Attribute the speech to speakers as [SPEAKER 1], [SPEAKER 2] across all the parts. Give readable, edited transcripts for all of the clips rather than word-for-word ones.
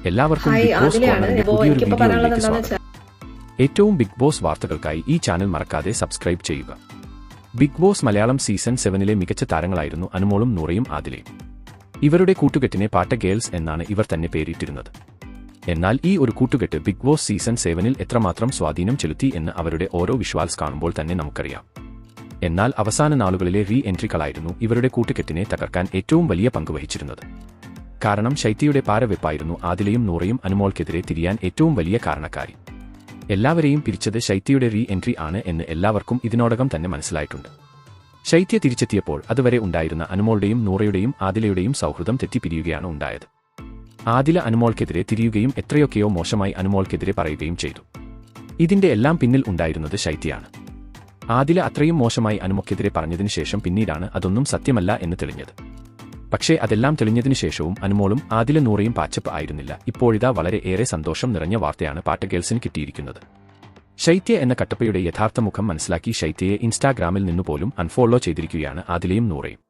[SPEAKER 1] എല്ലാവർക്കും big boss കോർണറിന്റെ പുതിയൊരു വീഡിയോയിലേക്ക് സ്വാഗതം. ഏറ്റവും ബിഗ് ബോസ് വാർത്തകൾക്കായി ഈ ചാനൽ മറക്കാതെ സബ്സ്ക്രൈബ് ചെയ്യുക. ബിഗ് ബോസ് മലയാളം സീസൺ 7-ലെ മികച്ച താരങ്ങളായിരുന്നു അനുമോളും നൂറയും ആദിലയും. ഇവരുടെ കൂട്ടുകെട്ടിനെ പാട്ട ഗേൾസ് എന്നാണ് ഇവർ തന്നെ പേരിട്ടിരുന്നത്. എന്നാൽ ഈ ഒരു കൂട്ടുകെട്ട് ബിഗ് ബോസ് സീസൺ 7-ൽ എത്രമാത്രം സ്വാധീനം ചെലുത്തി എന്ന് അവരുടെ ഓരോ വിഷ്വാൽസ് കാണുമ്പോൾ തന്നെ നമുക്കറിയാം. എന്നാൽ അവസാന നാളുകളിലെ റീ എൻട്രികളായിരുന്നു ഇവരുടെ കൂട്ടുകെട്ടിനെ തകർക്കാൻ ഏറ്റവും വലിയ പങ്ക് വഹിച്ചിരുന്നത്. കാരണം ശൈത്യയുടെ പാരവെപ്പായിരുന്നു ആദിലയും നൂറയും അനുമോൾക്കെതിരെ തിരിയാൻ ഏറ്റവും വലിയ കാരണക്കാരി. എല്ലാവരെയും പിരിച്ചത് ശൈത്യയുടെ റീ എൻട്രി ആണ് എന്ന് എല്ലാവർക്കും ഇതിനോടകം തന്നെ മനസ്സിലായിട്ടുണ്ട്. ശൈത്യ തിരിച്ചെത്തിയപ്പോൾ അതുവരെ ഉണ്ടായിരുന്ന അനുമോളുടെയും നൂറയുടെയും ആദിലയുടെയും സൗഹൃദം തെറ്റിപ്പിരിയുകയാണ് ഉണ്ടായത്. ആദില അനുമോൾക്കെതിരെ തിരിയുകയും എത്രയൊക്കെയോ മോശമായി അനുമോൾക്കെതിരെ പറയുകയും ചെയ്തു. ഇതിന്റെ എല്ലാം പിന്നിൽ ഉണ്ടായിരുന്നത് ശൈത്യയാണ്. ആദില അത്രയും മോശമായി അനുമോൾക്കെതിരെ പറഞ്ഞതിനു ശേഷം പിന്നീടാണ് അതൊന്നും സത്യമല്ല എന്ന് തെളിഞ്ഞത്. പക്ഷേ അതെല്ലാം തെളിഞ്ഞതിനു ശേഷവും അനുമോളും ആദില നൂറയും പാച്ചപ്പ് ആയിരുന്നില്ല. ഇപ്പോഴിതാ വളരെ ഏറെ സന്തോഷം നിറഞ്ഞ വാർത്തയാണ് പാട്ട ഗേൾസിന് കിട്ടിയിരിക്കുന്നത്. ശൈത്യ എന്ന കട്ടപ്പയുടെ യഥാർത്ഥ മുഖം മനസ്സിലാക്കി ശൈത്യയെ ഇൻസ്റ്റാഗ്രാമിൽ നിന്നുപോലും അൺഫോളോ ചെയ്തിരിക്കുകയാണ് ആദിലയും നൂറയും.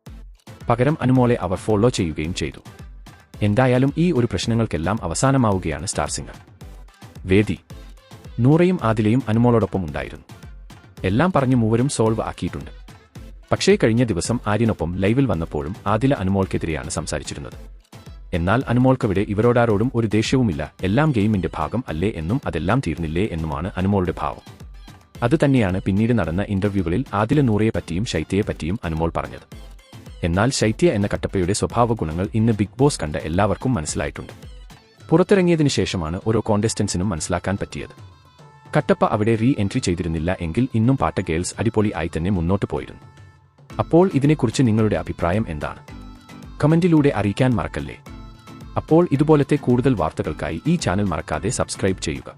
[SPEAKER 1] പകരം അനുമോളെ അവർ ഫോളോ ചെയ്യുകയും ചെയ്തു. എന്തായാലും ഈ ഒരു പ്രശ്നങ്ങൾക്കെല്ലാം അവസാനമാവുകയാണ് സ്റ്റാർ സിംഗർ വേദി. നൂറയും ആദിലയും അനുമോളോടൊപ്പം ഉണ്ടായിരുന്നു. എല്ലാം പറഞ്ഞു മൂവരും സോൾവ് ആക്കിയിട്ടുണ്ട്. പക്ഷേ കഴിഞ്ഞ ദിവസം ആര്യനൊപ്പം ലൈവിൽ വന്നപ്പോഴും ആദില അനുമോൾക്കെതിരെയാണ് സംസാരിച്ചിരുന്നത്. എന്നാൽ അനുമോൾക്കവിടെ ഇവരോടാരോടും ഒരു ദേഷ്യവുമില്ല, എല്ലാം ഗെയിമിന്റെ ഭാഗം അല്ലേ എന്നും അതെല്ലാം തീർന്നില്ലേ എന്നുമാണ് അനുമോളുടെ ഭാവം. അതുതന്നെയാണ് പിന്നീട് നടന്ന ഇന്റർവ്യൂകളിൽ ആദില നൂറയെപ്പറ്റിയും ശൈത്യയെപ്പറ്റിയും അനുമോൾ പറഞ്ഞത്. എന്നാൽ ശൈത്യ എന്ന കട്ടപ്പയുടെ സ്വഭാവ ഗുണങ്ങൾ ഇന്ന് ബിഗ് ബോസ് കണ്ട എല്ലാവർക്കും മനസ്സിലായിട്ടുണ്ട്. പുറത്തിറങ്ങിയതിനു ശേഷമാണ് ഓരോ കോണ്ടസ്റ്റൻസിനും മനസ്സിലാക്കാൻ പറ്റിയത്. കട്ടപ്പ അവിടെ റീ എൻട്രി ചെയ്തിരുന്നില്ല എങ്കിൽ ഇന്നും പാട്ട ഗേൾസ് അടിപൊളി ആയി തന്നെ മുന്നോട്ട് പോയിരുന്നു. അപ്പോൾ ഇതിനെക്കുറിച്ച് നിങ്ങളുടെ അഭിപ്രായം എന്താണ്? കമന്റിലൂടെ അറിയിക്കാൻ മറക്കല്ലേ. അപ്പോൾ ഇതുപോലത്തെ കൂടുതൽ വാർത്തകൾക്കായി ഈ ചാനൽ മറക്കാതെ സബ്സ്ക്രൈബ് ചെയ്യുക.